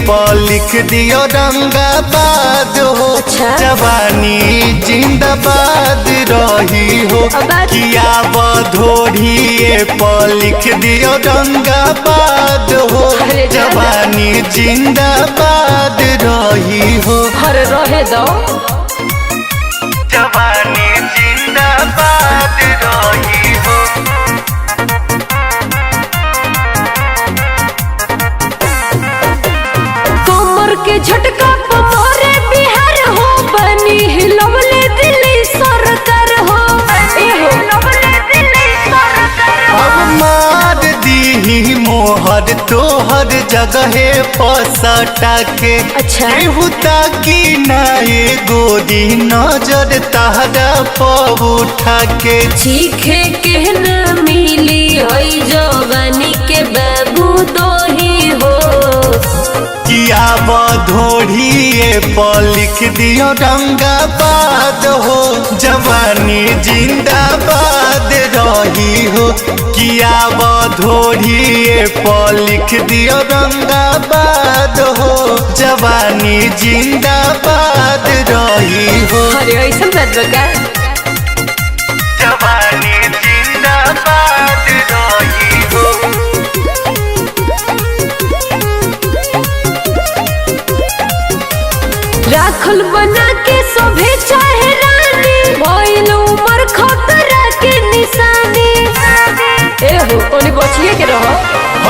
पर लिख दियो रंगाबाद हो। अच्छा। जवानी जिंदाबाद रही हो। किया बधोड़िए पर लिख दियो रंगाबाद हो। जवानी जिंदाबाद रही हो। हर रहे दो जवानी जिंदाबाद रही हो। कमर के झटका पमारे बिहार हो। बनी हिलवले दिल्ली सरकार हो। अब मार दी मोहर तोहर जगहे पसटा के। अच्छा। केहुता की नाये गोरी नजर तहरा पर उठा के। चीखे के न मिली हई जवानी के बाबू दोही हो। किया बधोड़िए पर लिख दियो रंगाबाद हो। जवानी जिंदाबाद रही हो। किया बधोड़िए पर लिख दियो रंगाबाद हो। जवानी जिंदाबाद रही हो। अरे ऐसा बात बका जवानी जिंदाबाद रही हो। राखल बना के सोभे चाहे रानी। भइल उमर खतरा के निशानी। एहो ओनी बचिए के रहो।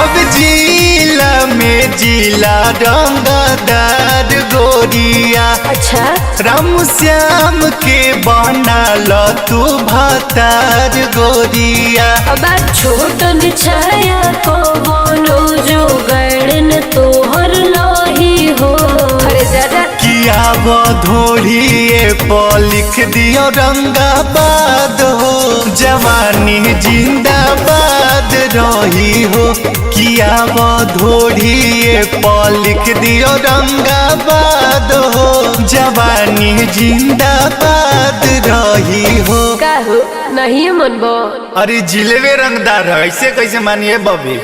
अब जिला में जिला रंगदार गोरिया। अच्छा। राम श्याम के बना लो तू भतार गोरिया। अब छोटन छाया को बोलो जो गड़न तोहर लोही हो। अरे दादा किया बधोड़िए पर लिख दियो रंगाबाद हो। जवानी जिंदाबाद रही हो। किया बधोड़िए पर लिख दियो रंगाबाद हो। जवानी जिंदाबाद रही हो। का हो नहीं मनबो। अरे जिलेबे रंगदार है, ऐसे कैसे मानिए बबी।